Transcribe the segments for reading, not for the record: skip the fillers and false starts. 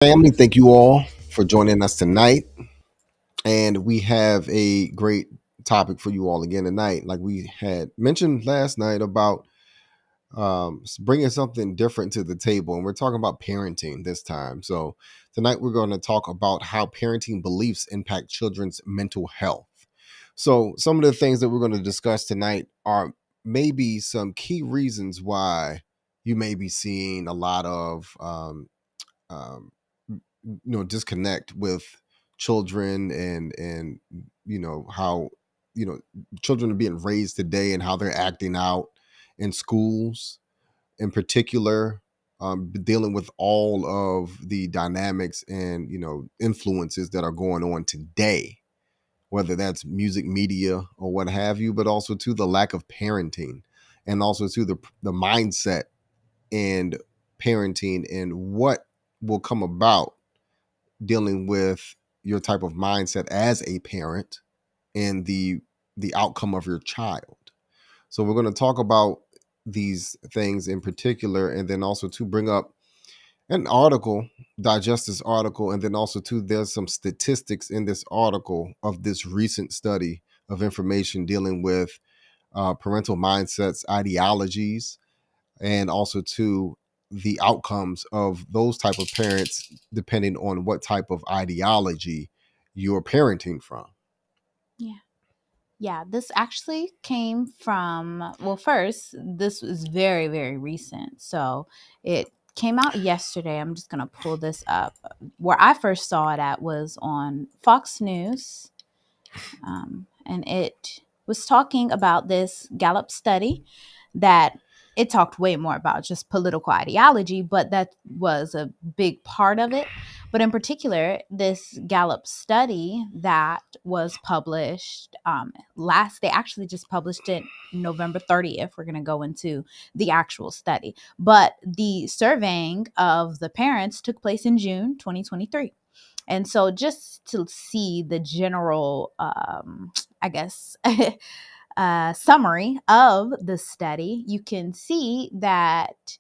Family, thank you all for joining us tonight. And we have a great topic for you all again tonight. Like we had mentioned last night about bringing something different to the table. And we're talking about parenting this time. So tonight we're going to talk about how parenting beliefs impact children's mental health. So some of the things that we're going to discuss tonight are maybe some key reasons why you may be seeing a lot of um, disconnect with children and how you know children are being raised today and how they're acting out in schools in particular, dealing with all of the dynamics and influences that are going on today, whether that's music media or what have you, but also to the lack of parenting and also to the mindset and parenting and what will come about dealing with your type of mindset as a parent and the outcome of your child. So we're going to talk about these things in particular, and then also to bring up an article, digest this article, and then also too there's some statistics in this article of this recent study of information dealing with parental mindsets, ideologies, and also to the outcomes of those type of parents depending on what type of ideology you're parenting from. Yeah. Yeah, this actually came from, well, first, this was very, very recent. So it came out yesterday. I'm just going to pull this up. Where I first saw it at was on Fox News. And it was talking about this Gallup study that it talked way more about just political ideology, but that was a big part of it. But in particular, this Gallup study that was published they actually just published it November 30th. We're going to go into the actual study. But the surveying of the parents took place in June 2023. And so just to see the general, I guess, summary of the study, you can see that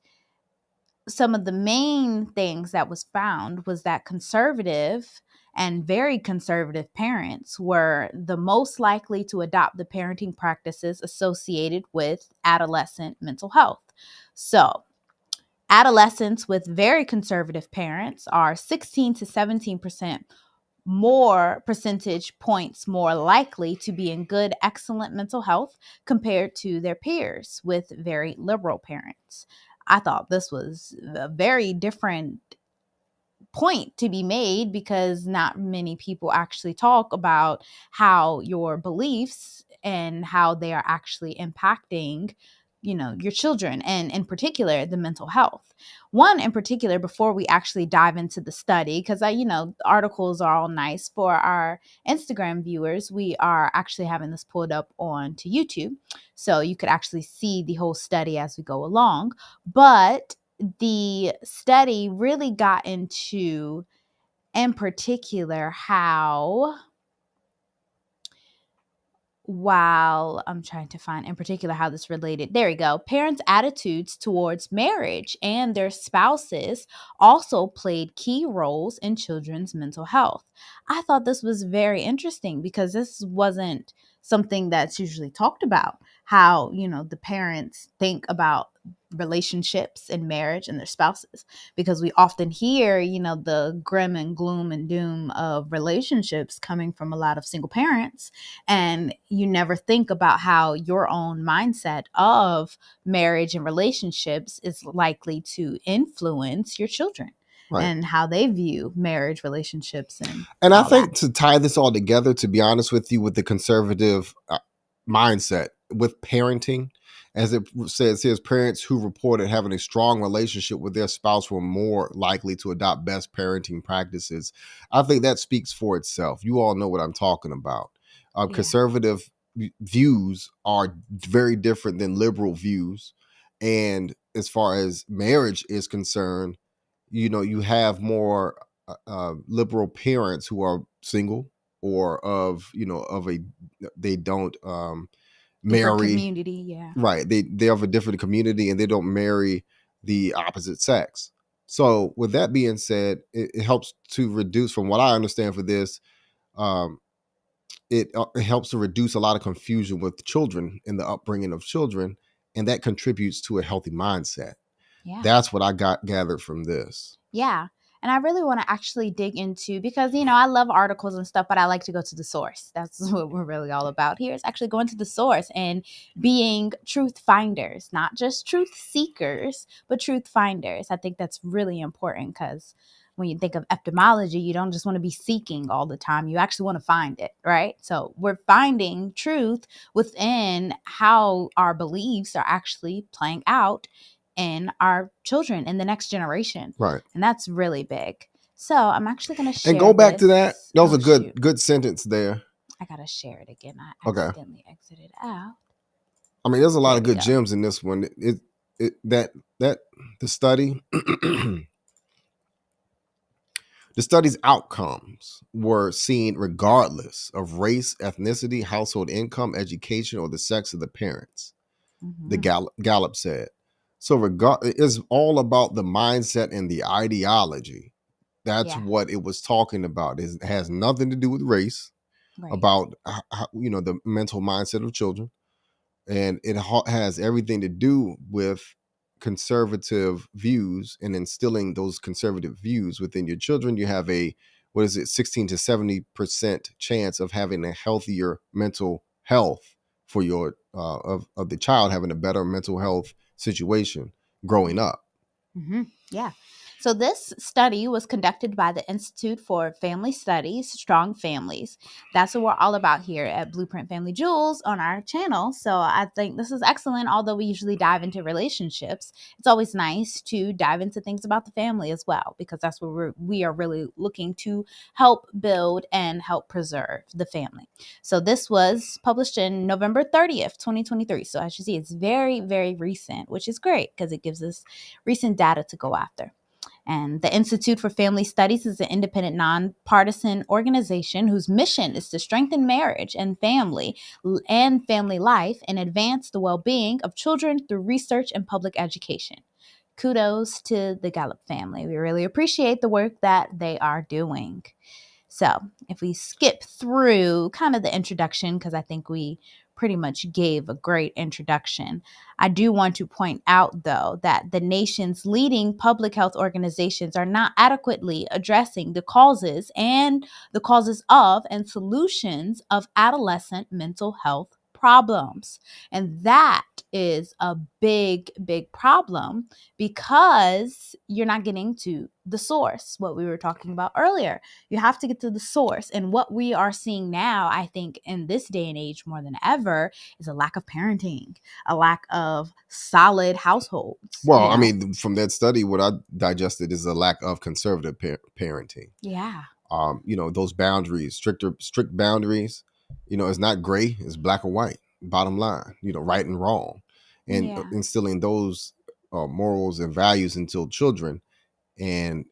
some of the main things that was found was that conservative and very conservative parents were the most likely to adopt the parenting practices associated with adolescent mental health. So, adolescents with very conservative parents are 16 to 17% more percentage points more likely to be in good, excellent mental health compared to their peers with very liberal parents. I thought this was a very different point to be made because not many people actually talk about how your beliefs and how they are actually impacting your children, and in particular the mental health. One in particular, before we actually dive into the study, because the articles are all nice for our Instagram viewers, we are actually having this pulled up onto YouTube so you could actually see the whole study as we go along. But the study really got into, in particular, how, while I'm trying to find in particular how this related, there we go. Parents' attitudes towards marriage and their spouses also played key roles in children's mental health. I thought this was very interesting because this wasn't something that's usually talked about, how, the parents think about relationships and marriage and their spouses, because we often hear, the grim and gloom and doom of relationships coming from a lot of single parents, and you never think about how your own mindset of marriage and relationships is likely to influence your children Right. and how they view marriage, relationships, and And I all that. think to tie this all together, to be honest with you, with the conservative mindset with parenting, as it says, parents who reported having a strong relationship with their spouse were more likely to adopt best parenting practices. I think that speaks for itself. You all know what I'm talking about. Yeah. Conservative views are very different than liberal views. And as far as marriage is concerned, you have more liberal parents who are single or of a they don't Different marry. community. Yeah. Right, they have a different community and they don't marry the opposite sex. So with that being said, it helps to reduce, from what I understand for this, um, it helps to reduce a lot of confusion with children in the upbringing of children, and that contributes to a healthy mindset. Yeah. That's what I got gathered from this. Yeah. And I really want to actually dig into, because, I love articles and stuff, but I like to go to the source. That's what we're really all about here, is actually going to the source and being truth finders, not just truth seekers, but truth finders. I think that's really important, because when you think of etymology, you don't just want to be seeking all the time. You actually want to find it, right? So we're finding truth within how our beliefs are actually playing out in our children, in the next generation. Right. And that's really big. So I'm actually going to share. And go back to that. this. That was Oh, a good shoot. good sentence there. I got to share it again. I Okay. accidentally exited out. I mean, there's a lot There of we good go. gems in this one. That the study the study's outcomes were seen regardless of race, ethnicity, household income, education, or the sex of the parents. The Gallup said. So it's all about the mindset and the ideology. That's Yeah. what it was talking about. It has nothing to do with race. Right. About the mental mindset of children, and it has everything to do with conservative views and instilling those conservative views within your children. You have a 16 to 70% chance of having a healthier mental health for your of the child having a better mental health situation growing up. Yeah. So this study was conducted by the Institute for Family Studies, Strong Families. That's what we're all about here at Blueprint Family Jewels on our channel. So I think this is excellent. Although we usually dive into relationships, it's always nice to dive into things about the family as well, because that's what we are really looking to help build and help preserve the family. So this was published in November 30th, 2023. So as you see, it's very, very recent, which is great because it gives us recent data to go after. And the Institute for Family Studies is an independent, nonpartisan organization whose mission is to strengthen marriage and family life and advance the well-being of children through research and public education. Kudos to the Gallup family. We really appreciate the work that they are doing. So if we skip through kind of the introduction, because I think we pretty much gave a great introduction, I do want to point out, though, that the nation's leading public health organizations are not adequately addressing the causes of and solutions of adolescent mental health problems. And that is a big, big problem, because you're not getting to the source, what we were talking about earlier. You have to get to the source. And what we are seeing now, I think, in this day and age more than ever, is a lack of parenting, a lack of solid households. Well, I mean, from that study, what I digested is a lack of conservative parenting. Yeah. Those boundaries, strict boundaries, it's not gray, it's black or white, bottom line, right and wrong. And instilling those morals and values into children, and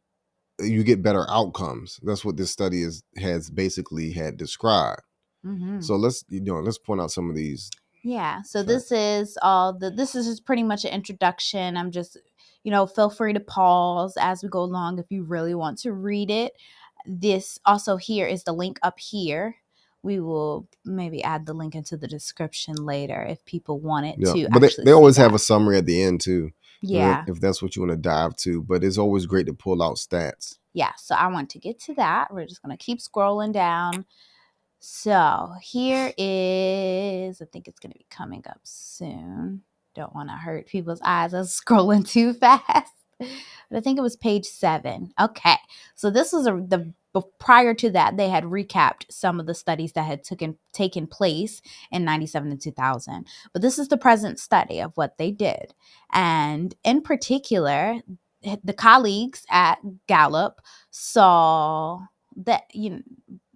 you get better outcomes. That's what this study has basically had described. So let's point out some of these. Yeah. So this is just pretty much an introduction. I'm just, feel free to pause as we go along if you really want to read it. This also, here is the link up here. We will maybe add the link into the description later if people want it to. But they always have a summary at the end too. Yeah. If that's what you want to dive to. But it's always great to pull out stats. Yeah. So I want to get to that. We're just going to keep scrolling down. So here is, I think it's going to be coming up soon. Don't want to hurt people's eyes. I was scrolling too fast. But I think it was page 7. Okay. So this was prior to that, they had recapped some of the studies that had taken place in 97 and 2000. But this is the present study of what they did. And in particular, the colleagues at Gallup saw that,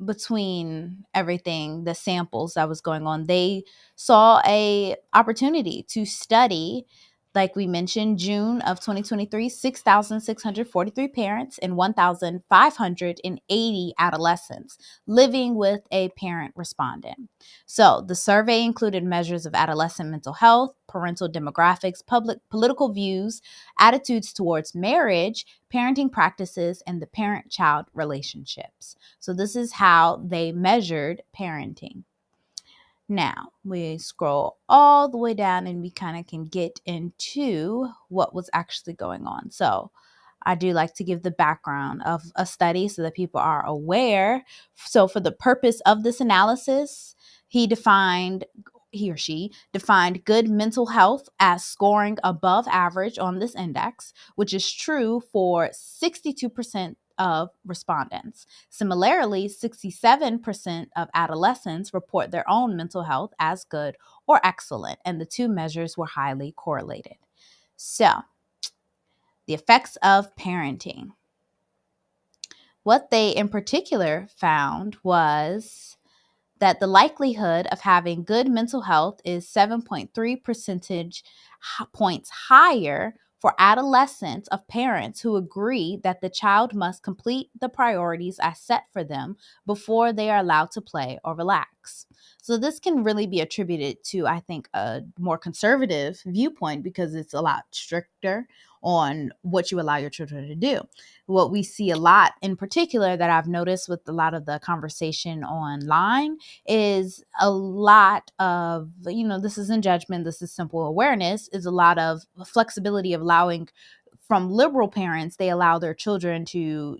between everything, the samples that was going on, they saw a opportunity to study Like we mentioned, June of 2023, 6,643 parents and 1,580 adolescents living with a parent respondent. So the survey included measures of adolescent mental health, parental demographics, public political views, attitudes towards marriage, parenting practices, and the parent-child relationships. So this is how they measured parenting. Now we scroll all the way down and we kind of can get into what was actually going on. So I do like to give the background of a study so that people are aware. So for the purpose of this analysis, he or she defined good mental health as scoring above average on this index, which is true for 62% of respondents. Similarly, 67% of adolescents report their own mental health as good or excellent, and the two measures were highly correlated. So, the effects of parenting. What they in particular found was that the likelihood of having good mental health is 7.3 percentage points higher for adolescents of parents who agree that the child must complete the priorities I set for them before they are allowed to play or relax. So this can really be attributed to, I think, a more conservative viewpoint because it's a lot stricter on what you allow your children to do. What we see a lot in particular that I've noticed with a lot of the conversation online is a lot of, this isn't judgment, this is simple awareness, is a lot of flexibility of allowing from liberal parents. They allow their children to,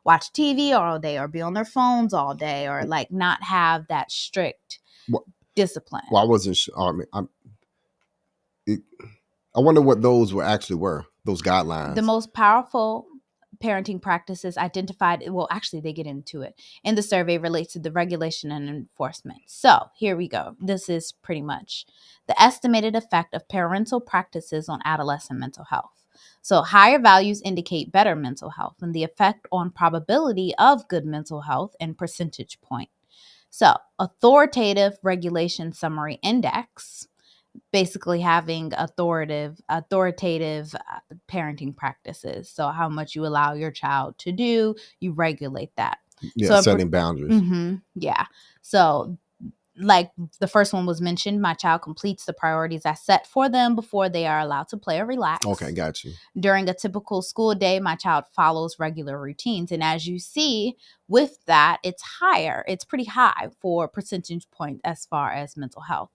watch TV all day or be on their phones all day or like not have that strict discipline. Well, I wasn't sure. I wonder what those were, those guidelines. The most powerful parenting practices identified, well, actually, they get into it in the survey relates to the regulation and enforcement. So here we go. This is pretty much the estimated effect of parental practices on adolescent mental health. So higher values indicate better mental health and the effect on probability of good mental health and percentage point. So authoritative regulation summary index, basically having authoritative parenting practices. So how much you allow your child to do, you regulate that. Yeah, so setting boundaries. Yeah. So like the first one was mentioned, my child completes the priorities I set for them before they are allowed to play or relax. Okay, got you. During a typical school day, my child follows regular routines. And as you see with that, it's higher. It's pretty high for percentage point as far as mental health.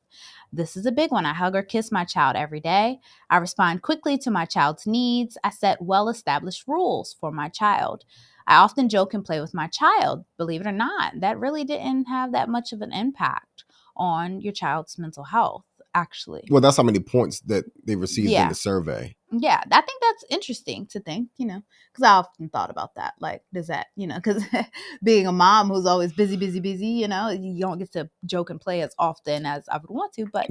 This is a big one. I hug or kiss my child every day. I respond quickly to my child's needs. I set well-established rules for my child. I often joke and play with my child. Believe it or not, that really didn't have that much of an impact on your child's mental health, actually. Well, that's how many points that they received in the survey. Yeah, I think that's interesting to think, because I often thought about that. Like, does that, because being a mom who's always busy, you don't get to joke and play as often as I would want to. But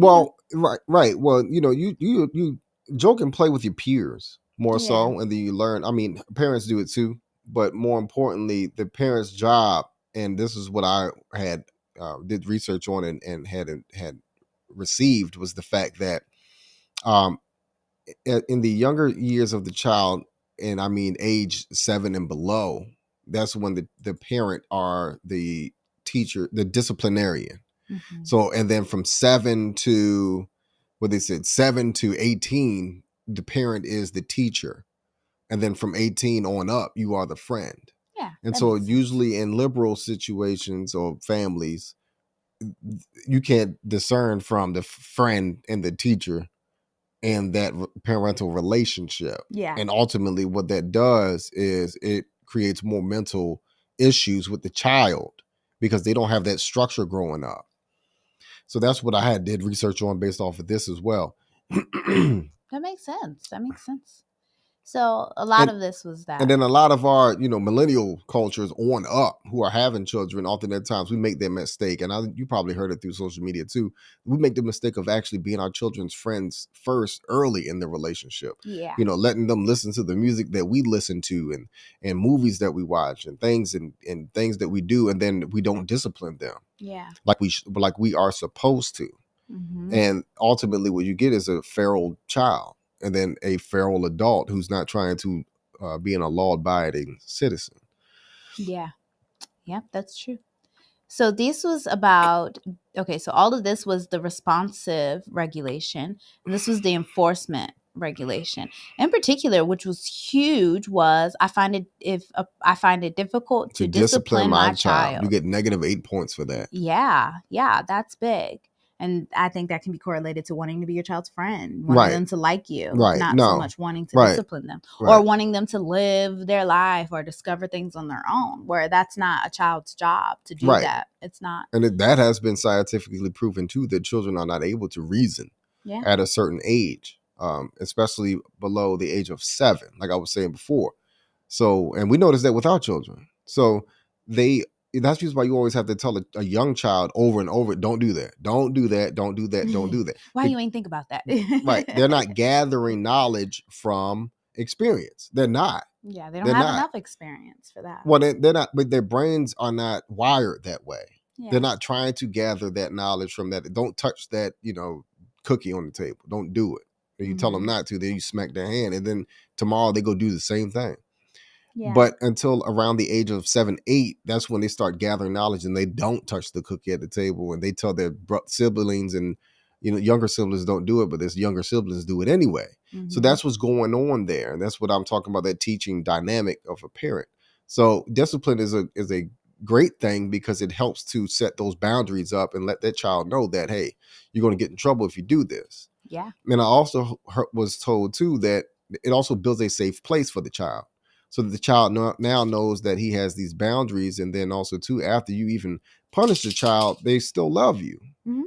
right. Well, you joke and play with your peers more so, and then you learn. I mean, parents do it too, but more importantly, the parents' job, and this is what I had did research on and had received was the fact that in the younger years of the child, and I mean age 7 and below, that's when the parent are the teacher, the disciplinarian. Mm-hmm. So, and then from 7 to 18, the parent is the teacher. And then from 18 on up, you are the friend. Yeah. And so usually in liberal situations or families, you can't discern from the friend and the teacher and that parental relationship. Yeah. And ultimately what that does is it creates more mental issues with the child because they don't have that structure growing up. So that's what I did research on based off of this as well. That makes sense. So a lot of this was that. And then a lot of our, millennial cultures on up who are having children, often at times we make that mistake. And you probably heard it through social media too. We make the mistake of actually being our children's friends first early in the relationship. Yeah. Letting them listen to the music that we listen to and movies that we watch and things that we do. And then we don't discipline them. Yeah. Like we are supposed to. Mm-hmm. And ultimately what you get is a feral child. and then a feral adult who's not trying to be a law-abiding citizen. Yeah. Yep, that's true. So this was about, okay, so all of this was the responsive regulation, and this was the enforcement regulation. In particular, which was huge, was I find it difficult To to discipline discipline my my child, you child. get -8 points for that. Yeah, that's big. And I think that can be correlated to wanting to be your child's friend, wanting Right, them to like you, right. not so No, much wanting to right, discipline them or right, wanting them to live their life or discover things on their own, where that's not a child's job to do right. that. It's not. And that has been scientifically proven too, that children are not able to reason Yeah. at a certain age, especially below the age of 7, like I was saying before. So, and we notice that with our children. So that's just why you always have to tell a young child over and over, don't do that, don't do that, don't do that, don't do that. Why you ain't think about that? Right. They're not gathering knowledge from experience. They're not. Yeah, they don't They're have not. enough experience for that. Well, they're not, but their brains are not wired that way. They're Yeah. not trying to gather that knowledge from that. Don't touch that, cookie on the table. Don't do it. And you tell them not to, then you smack their hand. And then tomorrow they go do the same thing. Yeah. But until around the age of 7, 8, that's when they start gathering knowledge and they don't touch the cookie at the table. And they tell their siblings, and younger siblings don't do it, but there's younger siblings do it anyway. So that's what's going on there. And that's what I'm talking about, that teaching dynamic of a parent. So discipline is a great thing because it helps to set those boundaries up and let that child know that, hey, you're going to get in trouble if you do this. Yeah. And I also was told too that it also builds a safe place for the child, so that the child now knows that he has these boundaries. And then also too, after you even punish the child, they still love you.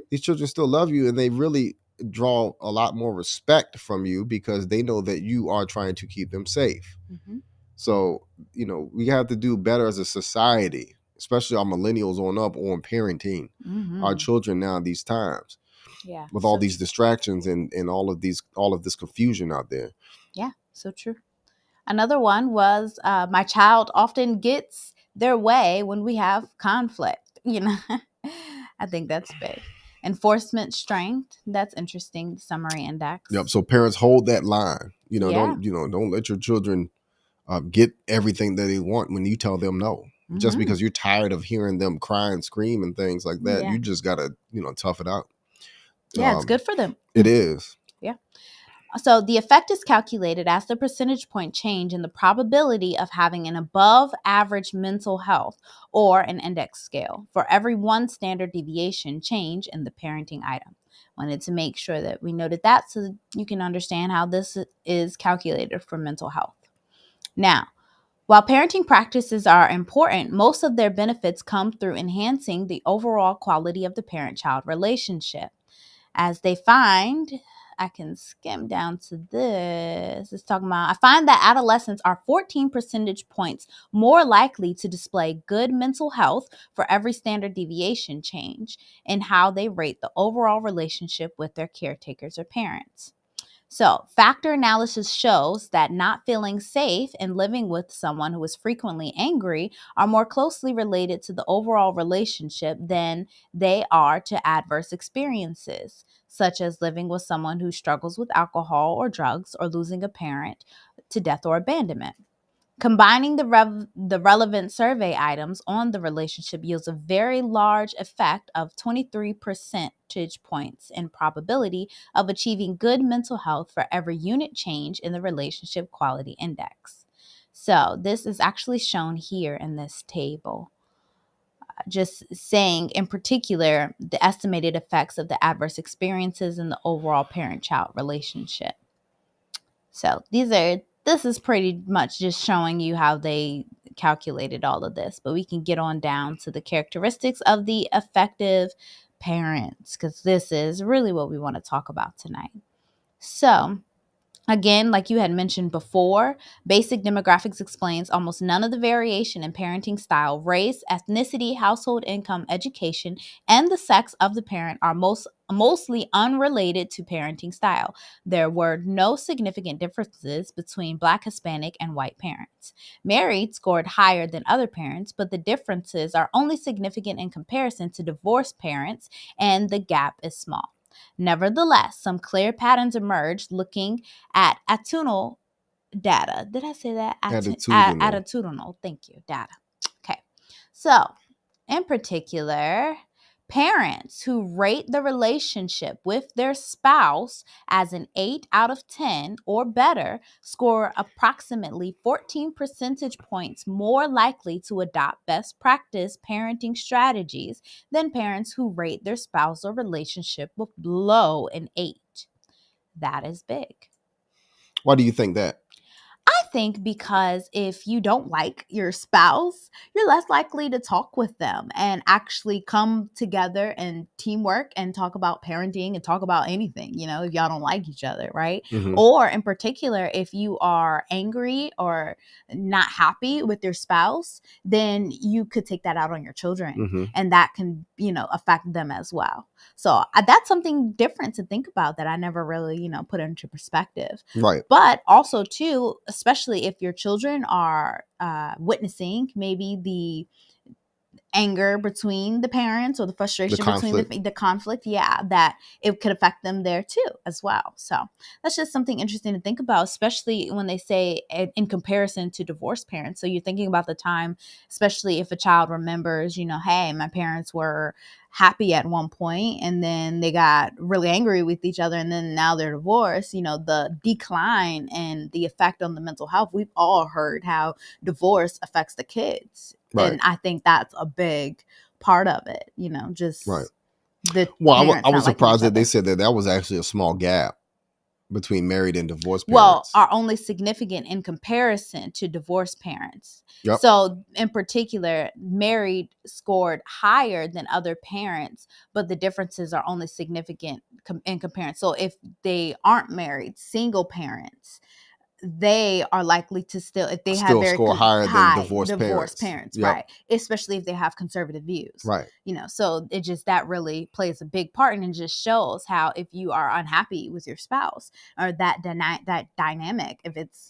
These children still love you, and they really draw a lot more respect from you because they know that you are trying to keep them safe. So, we have to do better as a society, especially our millennials on up, on parenting our children now these times. Yeah. With all these distractions and all of this confusion out there. Yeah, so true. Another one was my child often gets their way when we have conflict. I think that's big. Enforcement strength. That's interesting. Summary index. Yep. So parents, hold that line. Yeah. Don't let your children get everything that they want when you tell them no. Just because you're tired of hearing them cry and scream and things like that, you just gotta tough it out. Yeah, it's good for them. It is. Yeah. So the effect is calculated as the percentage point change in the probability of having an above average mental health or an index scale for every 1 standard deviation change in the parenting item. Wanted to make sure that we noted that so that you can understand how this is calculated for mental health. Now, while parenting practices are important, most of their benefits come through enhancing the overall quality of the parent-child relationship. As they find, I can skim down to this. It's talking about, I find that adolescents are 14 percentage points more likely to display good mental health for every standard deviation change in how they rate the overall relationship with their caretakers or parents. So, factor analysis shows that not feeling safe and living with someone who is frequently angry are more closely related to the overall relationship than they are to adverse experiences, such as living with someone who struggles with alcohol or drugs or losing a parent to death or abandonment. Combining the relevant survey items on the relationship yields a very large effect of 23 percentage points in probability of achieving good mental health for every unit change in the relationship quality index. So this is actually shown here in this table. Just saying in particular the estimated effects of the adverse experiences in the overall parent-child relationship. So this is pretty much just showing you how they calculated all of this, but we can get on down to the characteristics of the effective parents because this is really what we want to talk about tonight. So, again, like you had mentioned before, basic demographics explains almost none of the variation in parenting style. Race, ethnicity, household income, education, and the sex of the parent are mostly unrelated to parenting style. There were no significant differences between Black, Hispanic, and white parents. Married scored higher than other parents, but the differences are only significant in comparison to divorced parents, and the gap is small. Nevertheless, some clear patterns emerged looking at attitudinal data. Did I say that? Attitudinal. Attitudinal. Thank you. Data. Okay. So, in particular, parents who rate the relationship with their spouse as an 8 out of 10 or better score approximately 14 percentage points more likely to adopt best practice parenting strategies than parents who rate their spousal relationship with below an 8. That is big. Why do you think that? I think because if you don't like your spouse, you're less likely to talk with them and actually come together and teamwork and talk about parenting and talk about anything, if y'all don't like each other, right? Mm-hmm. Or in particular, if you are angry or not happy with your spouse, then you could take that out on your children Mm-hmm. and that can, affect them as well. So that's something different to think about that I never really, put into perspective. Right. But also, too, especially if your children are witnessing maybe the anger between the parents or the frustration between the conflict, that it could affect them there too as well. So that's just something interesting to think about, especially when they say in comparison to divorced parents. So you're thinking about the time, especially if a child remembers, hey, my parents were happy at one point and then they got really angry with each other and then now they're divorced. The decline and the effect on the mental health, we've all heard how divorce affects the kids. Right. And I think that's a big part of it, just right. The I was surprised that they said that was actually a small gap between married and divorced parents. Are only significant in comparison to divorced parents. Yep. So in particular, married scored higher than other parents, but the differences are only significant in comparison. So if they aren't married, single parents, they are likely to still, if they have very score higher than divorced parents, yep. right? Especially if they have conservative views, right? So it just, that really plays a big part, and it just shows how if you are unhappy with your spouse or that dynamic, if it's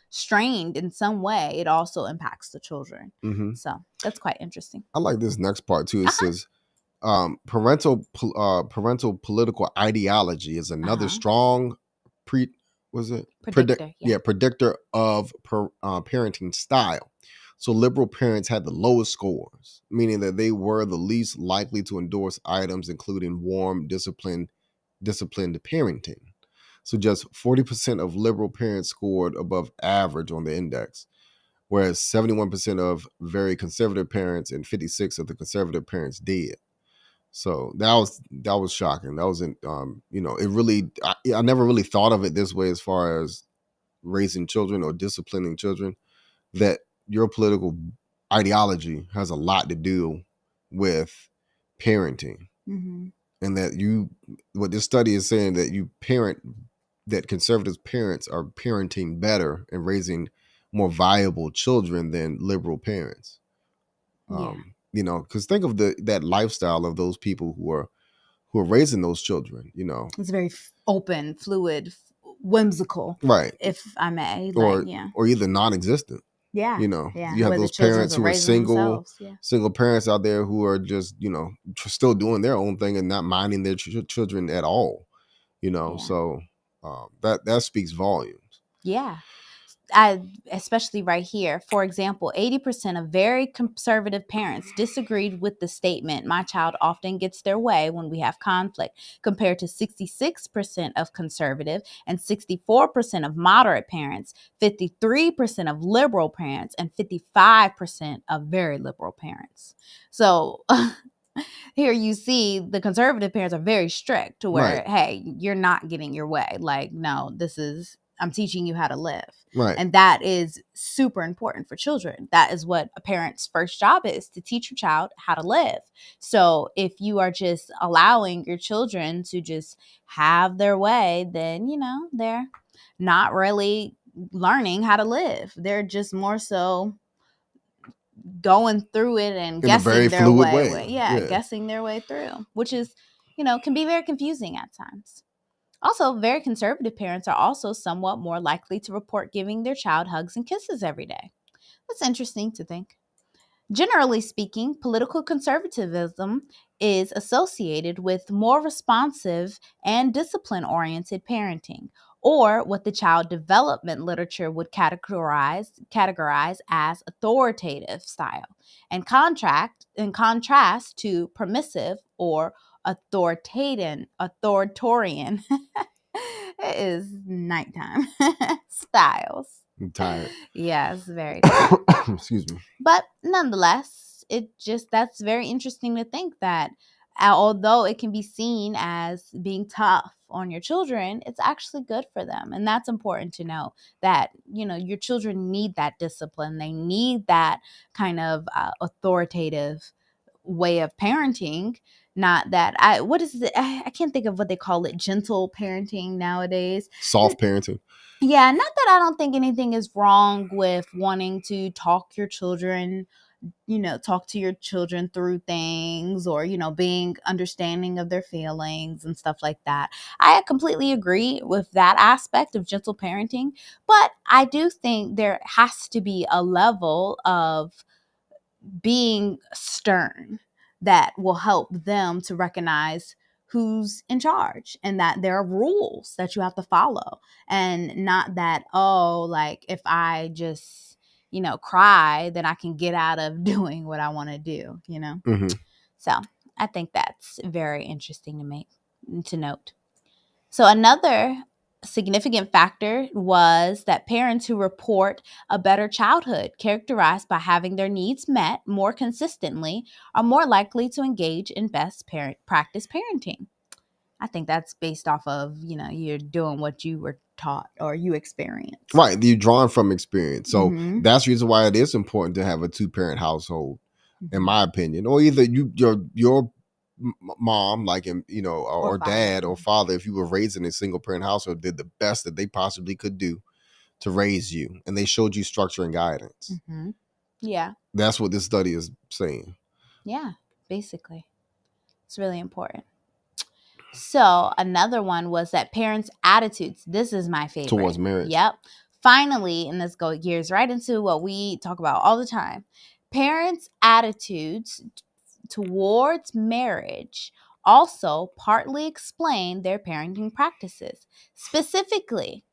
strained in some way, it also impacts the children. Mm-hmm. So that's quite interesting. I like this next part too. It says parental political ideology is another strong predictor of parenting style. So liberal parents had the lowest scores, meaning that they were the least likely to endorse items including warm, disciplined parenting. So just 40% of liberal parents scored above average on the index, whereas 71% of very conservative parents and 56% of the conservative parents did. So that was shocking. That wasn't, it really, I never really thought of it this way as far as raising children or disciplining children, that your political ideology has a lot to do with parenting. Mm-hmm. And that what this study is saying, that conservative parents are parenting better and raising more viable children than liberal parents. Because think of that lifestyle of those people who are raising those children. It's very open, fluid, whimsical, right? If I may, or either non-existent. You have those parents who are single parents out there who are just still doing their own thing and not minding their children at all. So that speaks volumes. Yeah. Especially right here. For example, 80% of very conservative parents disagreed with the statement, "My child often gets their way when we have conflict," compared to 66% of conservative and 64% of moderate parents, 53% of liberal parents, and 55% of very liberal parents. So here you see the conservative parents are very strict to where, hey, you're not getting your way. Like, no, I'm teaching you how to live. Right. And that is super important for children. That is what a parent's first job is, to teach your child how to live. So if you are just allowing your children to just have their way, then, they're not really learning how to live. They're just more so going through it and guessing their way. Guessing their way through, which is, can be very confusing at times. Also, very conservative parents are also somewhat more likely to report giving their child hugs and kisses every day. That's interesting to think. Generally speaking, political conservatism is associated with more responsive and discipline-oriented parenting, or what the child development literature would categorize as authoritative style, in contrast to permissive or authoritarian it is nighttime styles. I'm tired. Yes, very tired. Excuse me. But nonetheless, that's very interesting to think that although it can be seen as being tough on your children, it's actually good for them. And that's important to know that, your children need that discipline. They need that kind of authoritative way of parenting. Not that what is it? I can't think of what they call it, gentle parenting nowadays. Soft parenting. Yeah, not that I don't think anything is wrong with wanting to talk to your children through things, or, being understanding of their feelings and stuff like that. I completely agree with that aspect of gentle parenting, but I do think there has to be a level of being stern that will help them to recognize who's in charge, and that there are rules that you have to follow, and not that, like, if I just cry, then I can get out of doing what I want to do. Mm-hmm. So I think that's very interesting to note. So another significant factor was that parents who report a better childhood characterized by having their needs met more consistently are more likely to engage in best practice parenting. I think that's based off of, you're doing what you were taught or you experienced. Right. You're drawn from experience. So Mhm. that's the reason why it is important to have a 2-parent household, in Mhm. my opinion, or either your mom, like, or dad or father, if you were raised in a single parent household, did the best that they possibly could do to raise you, and they showed you structure and guidance. Mhm. Yeah. That's what this study is saying. Yeah, basically. It's really important. So another one was that parents' attitudes. This is my favorite. Towards marriage. Yep. Finally, and this gears right into what we talk about all the time. Parents' attitudes towards marriage also partly explain their parenting practices. Specifically,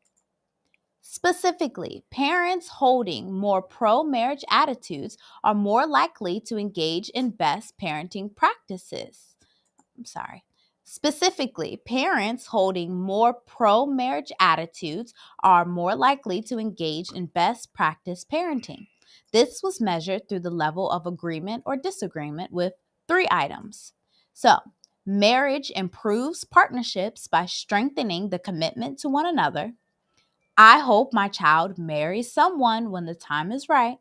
parents holding more pro-marriage attitudes are more likely to engage in best parenting practices. Specifically, parents holding more pro-marriage attitudes are more likely to engage in best practice parenting. This was measured through the level of agreement or disagreement with 3 items. So, marriage improves partnerships by strengthening the commitment to one another. I hope my child marries someone when the time is right.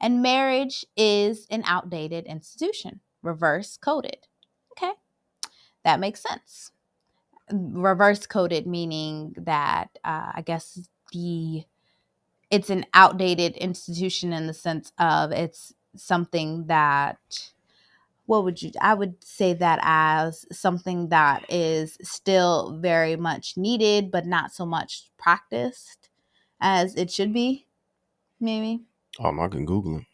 And marriage is an outdated institution, reverse coded. Okay. That makes sense. Reverse coded meaning that I guess it's an outdated institution in the sense of it's something that I would say that as something that is still very much needed but not so much practiced as it should be, maybe. I can Google it.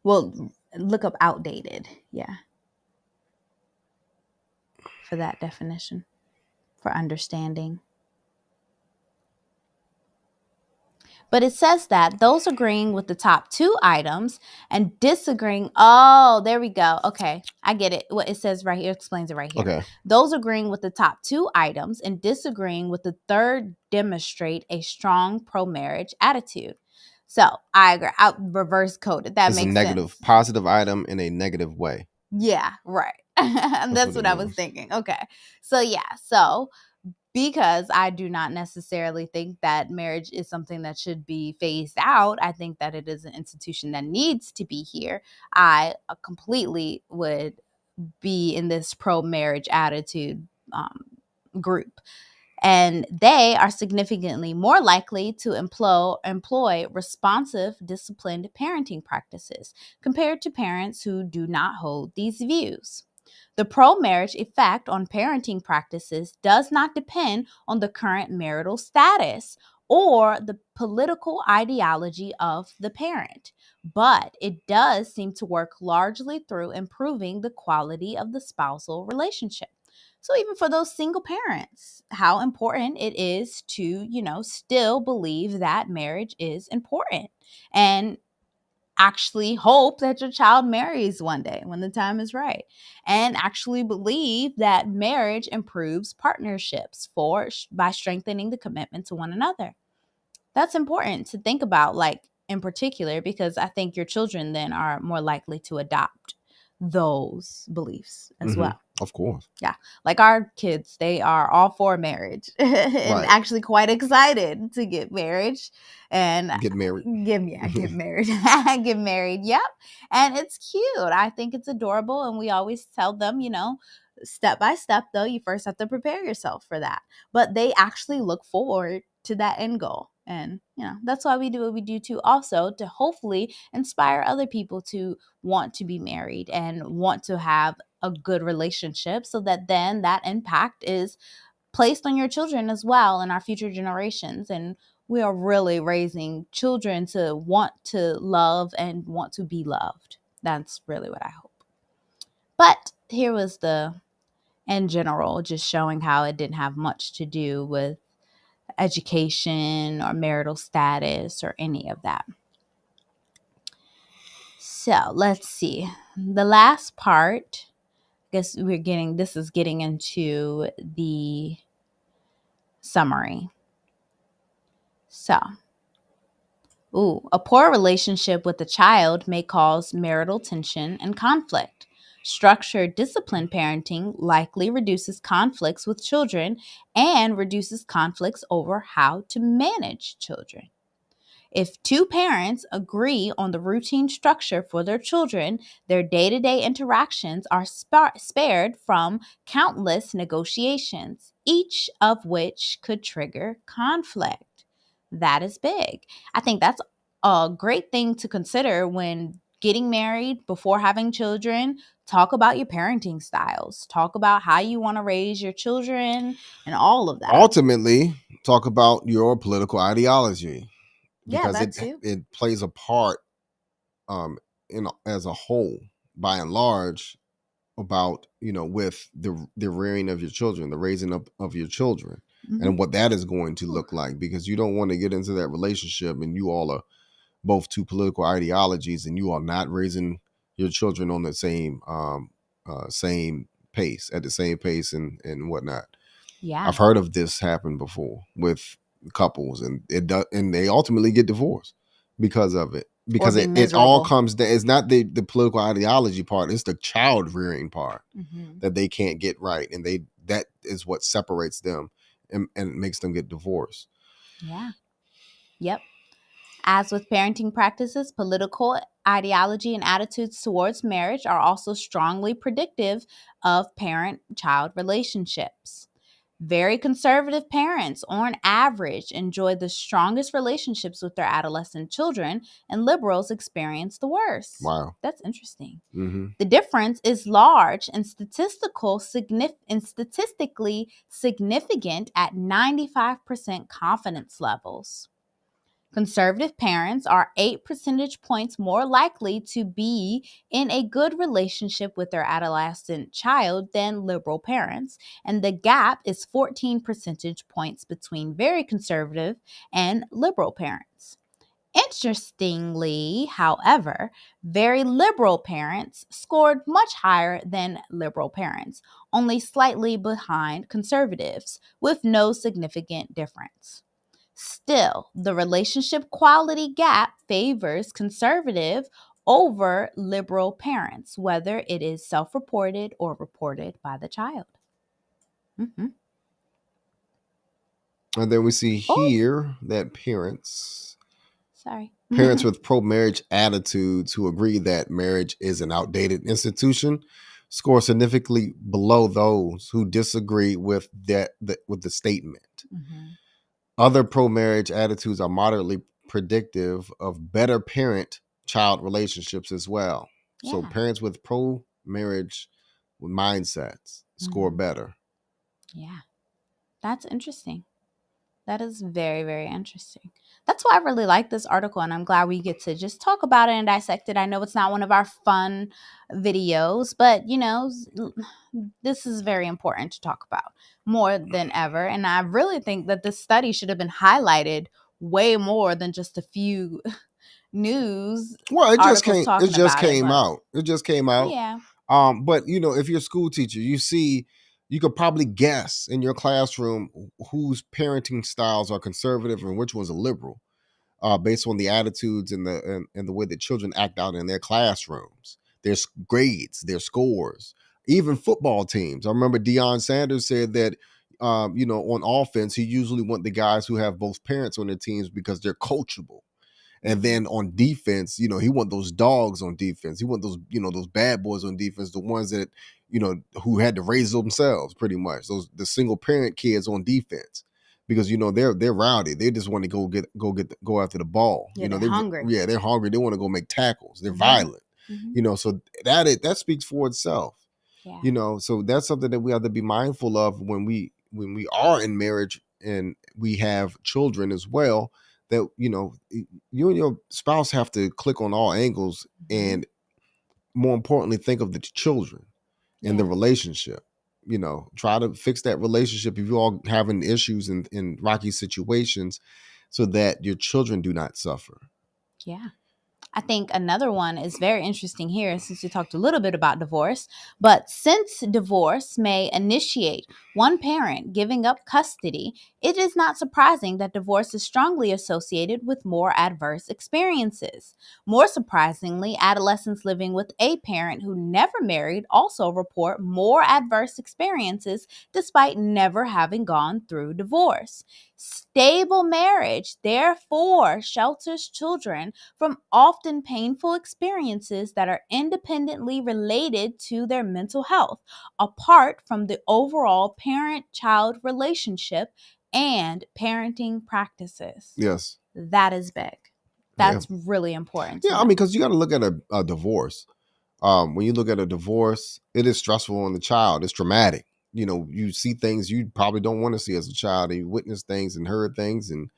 Well, look up outdated, yeah, for that definition, for understanding. But it says that those agreeing with the top 2 items and disagreeing. Oh, there we go. Okay, I get it. What it says right here explains it right here. Okay. Those agreeing with the top 2 items and disagreeing with the third demonstrate a strong pro-marriage attitude. So I agree. I reverse coded. That It's makes a negative, sense. positive item in a negative way. Yeah, right. That's what I was thinking. Okay. So yeah. So because I do not necessarily think that marriage is something that should be phased out, I think that it is an institution that needs to be here. I completely would be in this pro-marriage attitude group. And they are significantly more likely to employ responsive, disciplined parenting practices compared to parents who do not hold these views. The pro-marriage effect on parenting practices does not depend on the current marital status or the political ideology of the parent, but it does seem to work largely through improving the quality of the spousal relationship. So even for those single parents, how important it is to, still believe that marriage is important and actually hope that your child marries one day when the time is right, and actually believe that marriage improves partnerships by strengthening the commitment to one another. That's important to think about, like, in particular, because I think your children then are more likely to adopt those beliefs as Mm-hmm. well. Of course. Yeah. Like our kids, they are all for marriage and Right. actually quite excited to get married and Get married. get married. Get married. Yep. And it's cute. I think it's adorable. And we always tell them, step by step, though, you first have to prepare yourself for that. But they actually look forward to that end goal. And, that's why we do what we do too, also to hopefully inspire other people to want to be married and want to have a good relationship, so that then that impact is placed on your children as well and our future generations. And we are really raising children to want to love and want to be loved. That's really what I hope. But here was in general, just showing how it didn't have much to do with education or marital status or any of that. So let's see. The last part, I guess this is getting into the summary. So, a poor relationship with a child may cause marital tension and conflict. Structured disciplined parenting likely reduces conflicts with children and reduces conflicts over how to manage children. If two parents agree on the routine structure for their children, their day to day interactions are spared from countless negotiations, each of which could trigger conflict. That is big. I think that's a great thing to consider when getting married, before having children. Talk about your parenting styles, talk about how you want to raise your children, and all of that. Ultimately, talk about your political ideology, Yeah, because that too. it plays a part as a whole, by and large, about with the rearing of your children, the raising up of your children, Mhm. and what that is going to look like, because you don't want to get into that relationship and you all are both two political ideologies and you are not raising your children on the same pace, at the same pace, and whatnot. Yeah. I've heard of this happen before with couples, and and they ultimately get divorced because of it. Because it all comes down. It's not the political ideology part; it's the child rearing part that they can't get right, and that is what separates them and makes them get divorced. Yeah. Yep. As with parenting practices, political ideology and attitudes towards marriage are also strongly predictive of parent-child relationships. Very conservative parents, on average, enjoy the strongest relationships with their adolescent children, and liberals experience the worst. Wow. That's interesting. Mm-hmm. The difference is large and statistically significant at 95% confidence levels. Conservative parents are 8 percentage points more likely to be in a good relationship with their adolescent child than liberal parents, and the gap is 14 percentage points between very conservative and liberal parents. Interestingly, however, very liberal parents scored much higher than liberal parents, only slightly behind conservatives, with no significant difference. Still, the relationship quality gap favors conservative over liberal parents, whether it is self reported or reported by the child. Mm-hmm. And then we see here that parents Sorry. with pro-marriage attitudes who agree that marriage is an outdated institution score significantly below those who disagree with with the statement. Mm-hmm. Other pro-marriage attitudes are moderately predictive of better parent-child relationships as well. Yeah. So parents with pro-marriage mindsets score better. Yeah. That's interesting. That is very, very interesting. That's why I really like this article, and I'm glad we get to just talk about it and dissect it. I know it's not one of our fun videos, but this is very important to talk about more than ever. And I really think that this study should have been highlighted way more than just a few news Well, articles it talking just about it. came But out. It just came out. yeah, But if you're a school teacher, you could probably guess in your classroom whose parenting styles are conservative and which ones are liberal, based on the attitudes and the way that children act out in their classrooms, their grades, their scores, even football teams. I remember Deion Sanders said that, on offense, he usually want the guys who have both parents on their teams because they're coachable. And then on defense, he want those dogs on defense. He want those bad boys on defense, the ones that, who had to raise themselves pretty much. The single parent kids on defense. Because they're rowdy. They just want to go after the ball. yeah, they're hungry. Yeah, they're hungry. They want to go make tackles. They're Mhm. violent. Mhm. So that speaks for itself. Yeah. So that's something that we have to be mindful of when we are in marriage and we have children as well, that you and your spouse have to click on all angles, Mhm. and more importantly, think of the children and the Yeah. relationship. Try to fix that relationship if you all having issues in rocky situations, so that your children do not suffer. Yeah. I think another one is very interesting here, since we talked a little bit about divorce. But since divorce may initiate one parent giving up custody, it is not surprising that divorce is strongly associated with more adverse experiences. More surprisingly, adolescents living with a parent who never married also report more adverse experiences despite never having gone through divorce. Stable marriage, therefore, shelters children from often painful experiences that are independently related to their mental health, apart from the overall parent child relationship and parenting practices. Yes. That is big. That's really important. Yeah, I mean, because you got to look at a divorce. When you look at a divorce, it is stressful on the child. It's traumatic. You see things you probably don't want to see as a child, and you witness things and heard things and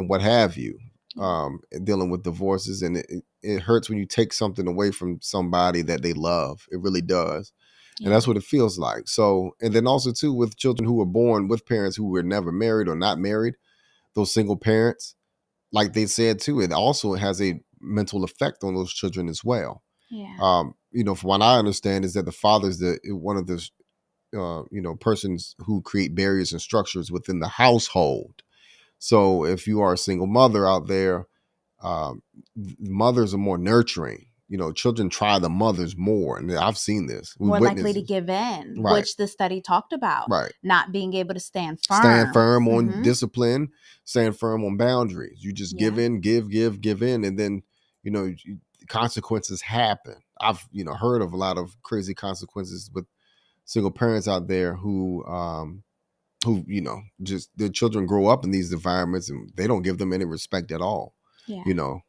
what have you. Dealing with divorces, and it hurts when you take something away from somebody that they love. It really does. And that's what it feels like. So, and then also too, with children who were born with parents who were never married or not married, those single parents, like they said too, it also has a mental effect on those children as well. Yeah. From what I understand, is that the father's one of the persons who create barriers and structures within the household. So if you are a single mother out there, mothers are more nurturing. Children try the mothers more, and I've seen this. More likely to give in, right. Which the study talked about. Right. Not being able to stand firm. Stand firm on discipline, stand firm on boundaries. You just give in, give in, and then, consequences happen. I've, heard of a lot of crazy consequences with single parents out there who just their children grow up in these environments and they don't give them any respect at all.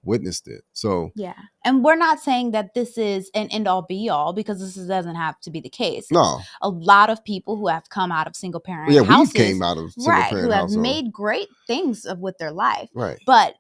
Witnessed it. So yeah, and we're not saying that this is an end all be all, because this doesn't have to be the case. No, a lot of people who have come out of single parent houses, we came out of single parent who have household. Made great things with their life, right? But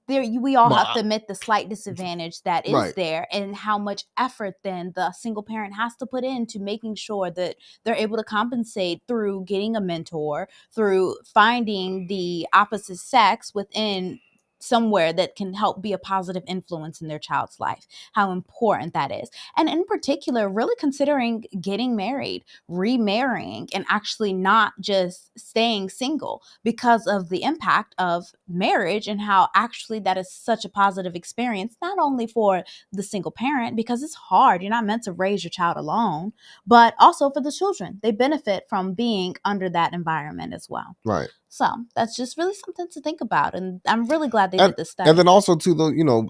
we all have to admit the slight disadvantage that is there, and how much effort then the single parent has to put into making sure that they're able to compensate through getting a mentor, through finding the opposite sex within somewhere that can help be a positive influence in their child's life, how important that is. And in particular, really considering getting married, remarrying, and actually not just staying single, because of the impact of marriage and how actually that is such a positive experience, not only for the single parent, because it's hard, you're not meant to raise your child alone, but also for the children. They benefit from being under that environment as well. Right. So that's just really something to think about, and I'm really glad they did this study. And then also to the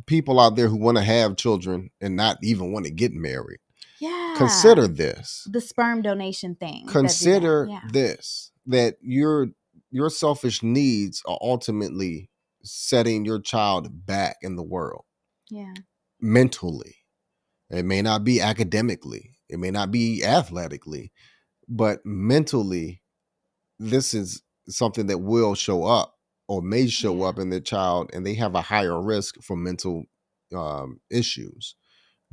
people out there who want to have children and not even want to get married. Yeah. Consider this. The sperm donation thing. Consider this, that your selfish needs are ultimately setting your child back in the world. Yeah. Mentally. It may not be academically. It may not be athletically, but mentally, this is something that will show up or may show Yeah. up in their child, and they have a higher risk for mental issues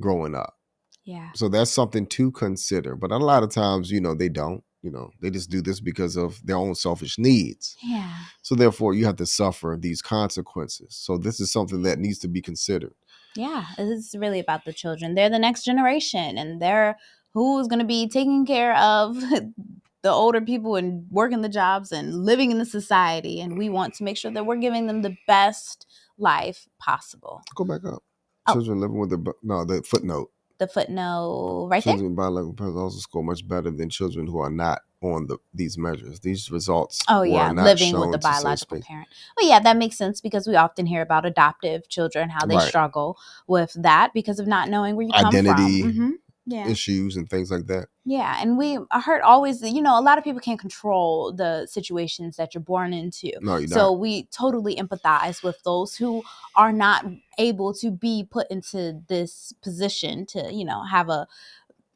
growing up. Yeah. So that's something to consider. But a lot of times, they don't. They just do this because of their own selfish needs. Yeah. So therefore, you have to suffer these consequences. So this is something that needs to be considered. Yeah, it's really about the children. They're the next generation, and they're who's going to be taking care of the older people and working the jobs and living in the society. And we want to make sure that we're giving them the best life possible. Go back up. Oh. Children living with the footnote. The footnote right Children there. with biological parents also score much better than children who are not on these measures. These results Living with the biological parent. Well, yeah, that makes sense because we often hear about adoptive children, how they struggle with that because of not knowing where you identity come from. Yeah. issues and things like that. Yeah, and I heard always, a lot of people can't control the situations that you're born into. No, you don't. So we totally empathize with those who are not able to be put into this position to, have a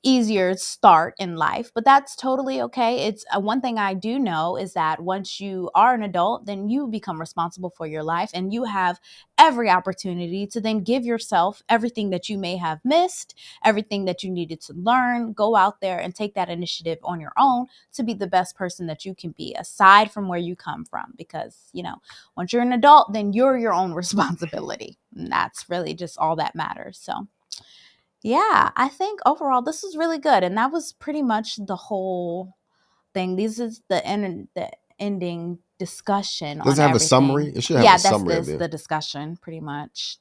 easier start in life, but that's totally okay. It's one thing I do know is that once you are an adult, then you become responsible for your life, and you have every opportunity to then give yourself everything that you may have missed, everything that you needed to learn. Go out there and take that initiative on your own to be the best person that you can be, aside from where you come from, because once you're an adult, then you're your own responsibility, and that's really just all that matters. So yeah, I think overall this was really good, and that was pretty much the whole thing. This is the ending discussion. Does it have a summary? It should have a summary. Yeah, that's the discussion, pretty much.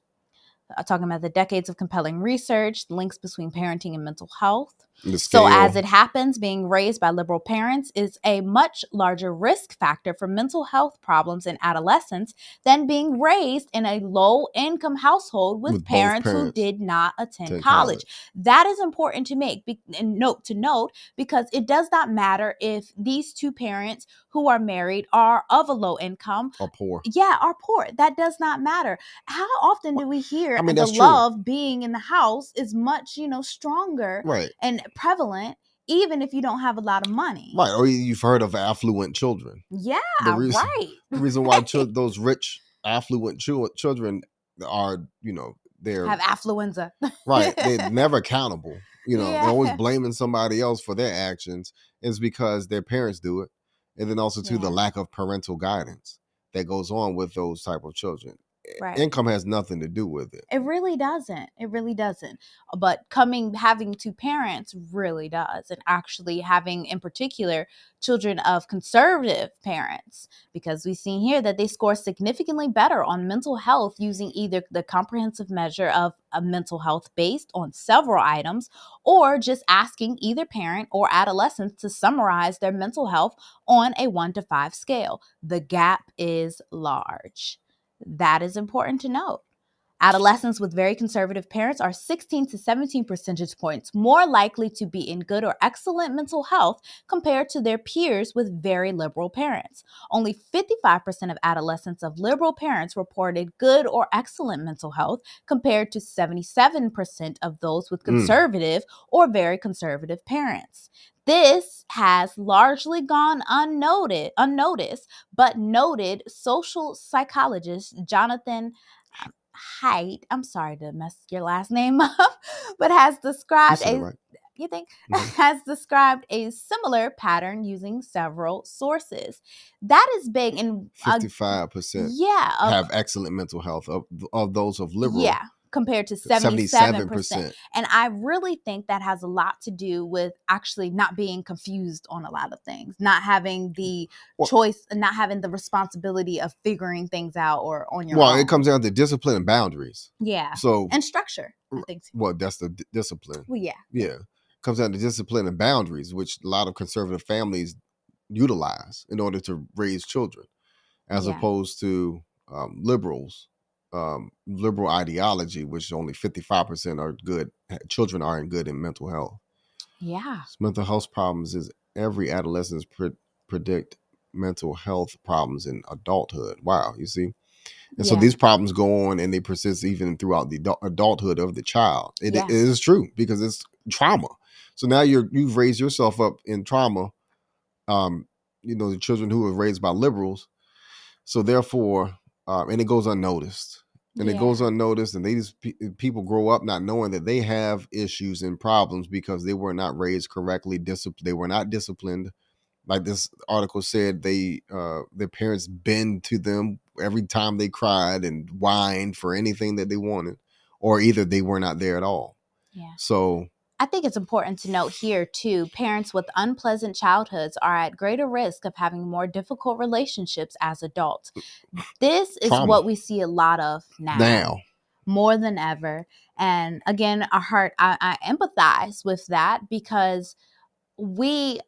Talking about the decades of compelling research, the links between parenting and mental health. So as it happens, being raised by liberal parents is a much larger risk factor for mental health problems in adolescents than being raised in a low-income household with parents who did not attend college. That is important to note because it does not matter if these two parents who are married are of a low income or poor. Yeah, are poor. That does not matter. How often do we hear the love being in the house is much, stronger and prevalent, even if you don't have a lot of money. Right. Or you've heard of affluent children. Yeah, The reason why those rich, affluent children are, they're have affluenza. Right. They're never accountable. They're always blaming somebody else for their actions. Is because their parents do it. And then also, the lack of parental guidance that goes on with those type of children. Right. Income has nothing to do with it. It really doesn't. But having two parents really does. And actually having, in particular, children of conservative parents, because we've seen here that they score significantly better on mental health using either the comprehensive measure of a mental health based on several items, or just asking either parent or adolescent to summarize their mental health on a 1 to 5 scale. The gap is large. That is important to note. Adolescents with very conservative parents are 16 to 17 percentage points more likely to be in good or excellent mental health compared to their peers with very liberal parents. Only 55% of adolescents of liberal parents reported good or excellent mental health compared to 77% of those with conservative or very conservative parents. This has largely gone unnoticed, but noted social psychologist Jonathan Haidt, I'm sorry to mess your last name up, but has described has described a similar pattern using several sources. That is big. And 55% have excellent mental health of those of liberal. Yeah. Compared to 77%. And I really think that has a lot to do with actually not being confused on a lot of things, not having the choice, and not having the responsibility of figuring things out or on your own. Well, it comes down to discipline and boundaries. Yeah. And structure, I think. Well, that's the discipline. Well, yeah. Yeah. It comes down to discipline and boundaries, which a lot of conservative families utilize in order to raise children, as opposed to liberals. Liberal ideology, which only 55% are good. Children aren't good in mental health. Yeah. Mental health problems is every adolescent's predict mental health problems in adulthood. Wow, you see? And so these problems go on and they persist even throughout the adulthood of the child. It is true because it's trauma. So now you've raised yourself up in trauma. the children who were raised by liberals. So therefore, and it goes unnoticed. And it goes unnoticed, and people grow up not knowing that they have issues and problems because they were not raised correctly. They were not disciplined. Like this article said, their parents bend to them every time they cried and whined for anything that they wanted, or either they were not there at all. Yeah. So I think it's important to note here, too, parents with unpleasant childhoods are at greater risk of having more difficult relationships as adults. This is trauma. what we see a lot of now. More than ever. And again, I empathize with that because a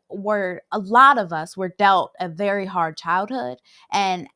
lot of us were dealt a very hard childhood, and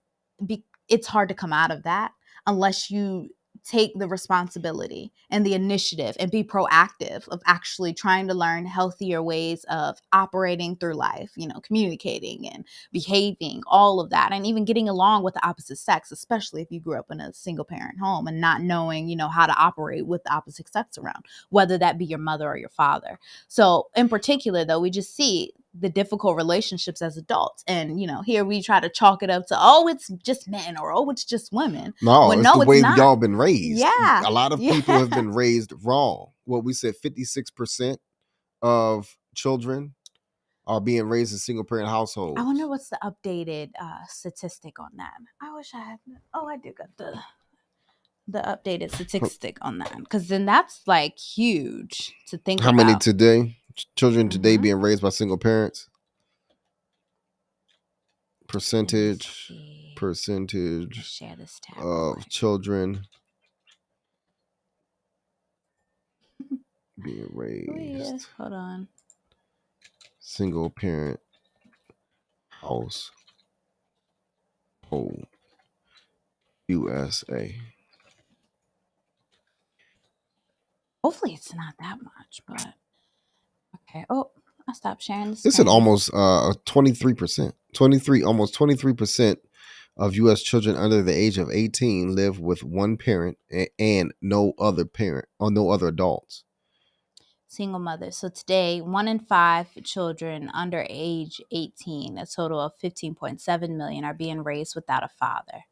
it's hard to come out of that unless you take the responsibility and the initiative and be proactive of actually trying to learn healthier ways of operating through life, communicating and behaving, all of that, and even getting along with the opposite sex, especially if you grew up in a single parent home and not knowing, how to operate with the opposite sex around, whether that be your mother or your father. So in particular, though, we just see the difficult relationships as adults. And, here we try to chalk it up to, oh, it's just men, or, oh, it's just women. No, it's no, the way it's not. y'all been raised. Yeah. A lot of people have been raised wrong. What we said, 56% of children are being raised in single parent households. I wonder what's the updated statistic on that. I wish I had. Oh, I do got the updated statistic on that, because then that's like huge to think How about. many today? Children today being raised by single parents? Percentage share this tab of children being raised. Hold on. Single parent house. USA. Hopefully it's not that much, but okay. Oh, I stopped sharing this. It's at almost 23%. Almost 23% of U.S. children under the age of 18 live with one parent and no other parent or no other adults. Single mothers. So today, 1 in 5 children under age 18, a total of 15.7 million, are being raised without a father.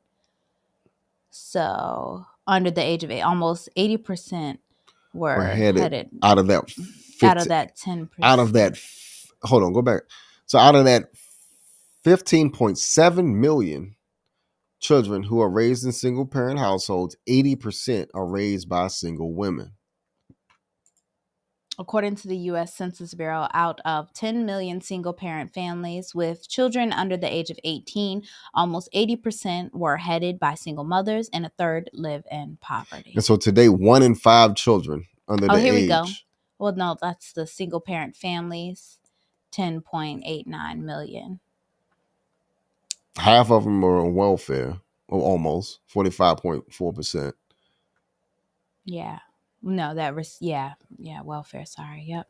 So under the age of 8, almost 80% were headed out of that 10%. Out of that, hold on, go back. So out of that 15.7 million children who are raised in single parent households, 80% are raised by single women. According to the U.S. Census Bureau, out of 10 million single-parent families with children under the age of 18, almost 80% were headed by single mothers, and a third live in poverty. And so today, 1 in 5 children under the age. Oh, here we go. Well, no, that's the single-parent families, 10.89 million. Half of them are on welfare, or almost 45.4%. Yeah. No, welfare. Sorry. Yep.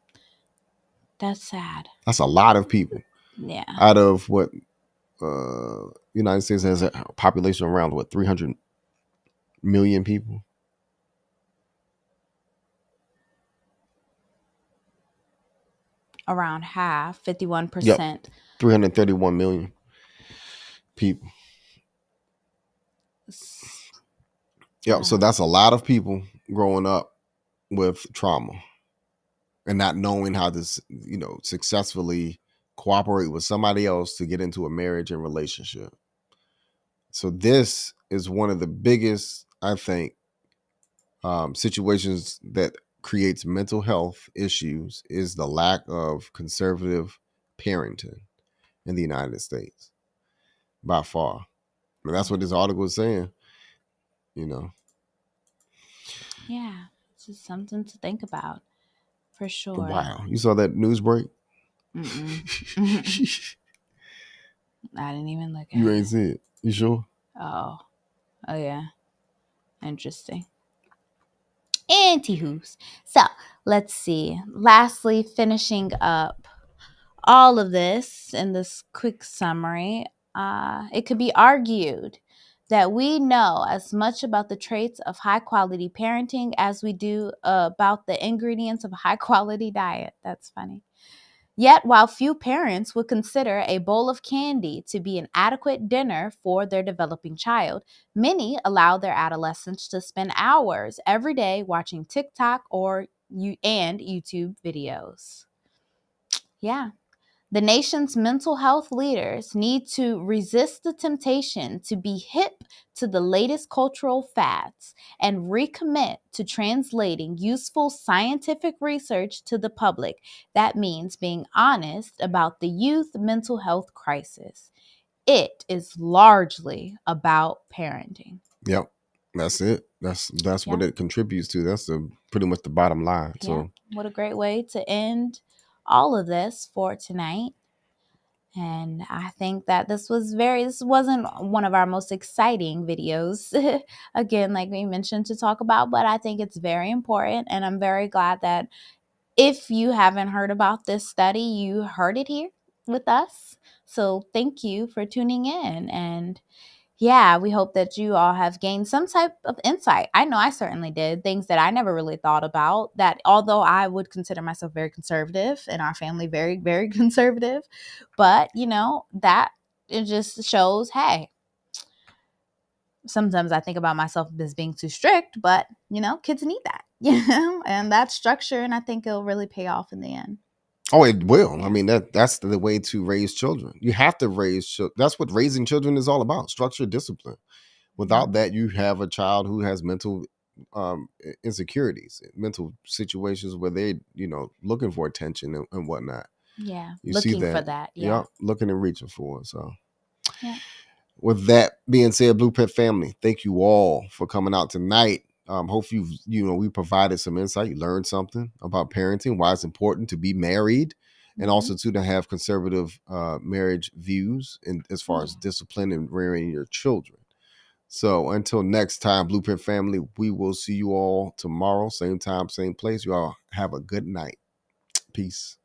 That's sad. That's a lot of people. Yeah. Out of what United States has a population around 300 million people. Around half, 51%. Yep. 331 million people. Yep. So that's a lot of people growing up with trauma and not knowing how to, successfully cooperate with somebody else to get into a marriage and relationship. So this is one of the biggest, I think, situations that creates mental health issues is the lack of conservative parenting in the United States, by far. And that's what this article is saying, Yeah, it's just something to think about, for sure. Wow. You saw that news break? I didn't even look at it. You ain't see it. You sure? Oh, yeah. Interesting. Anywho's. So, let's see. Lastly, finishing up all of this in this quick summary, it could be argued that we know as much about the traits of high-quality parenting as we do about the ingredients of a high-quality diet. That's funny. Yet, while few parents would consider a bowl of candy to be an adequate dinner for their developing child, many allow their adolescents to spend hours every day watching TikTok and YouTube videos. Yeah. The nation's mental health leaders need to resist the temptation to be hip to the latest cultural fads and recommit to translating useful scientific research to the public. That means being honest about the youth mental health crisis. It is largely about parenting. Yep. That's it. That's what Yeah. it contributes to. That's pretty much the bottom line. Yeah. So What a great way to end all of this for tonight. And I think that this wasn't one of our most exciting videos, again, like we mentioned, to talk about, but I think it's very important. And I'm very glad that if you haven't heard about this study, you heard it here with us. So thank you for tuning in. And yeah, we hope that you all have gained some type of insight. I know I certainly did. Things that I never really thought about, that although I would consider myself very conservative and our family very, very conservative, but that it just shows, hey, sometimes I think about myself as being too strict, but kids need that, and that structure, and I think it'll really pay off in the end. oh, it will. I Yeah. mean, that's the way to raise children. You have to raise children. That's what raising children is all about: structure, discipline. Without that, you have a child who has mental insecurities, mental situations where they, looking for attention and whatnot. Yeah. You see Looking for that, that. yeah, Yeah. looking and reaching for it. So, Yeah. with that being said, Blue Pet family, thank you all for coming out tonight. Hope we provided some insight. You learned something about parenting, why it's important to be married, and Mhm. also to have conservative marriage views and as far as Yeah. discipline and rearing your children. So until next time, Blueprint family, we will see you all tomorrow, same time, same place. You all have a good night. Peace.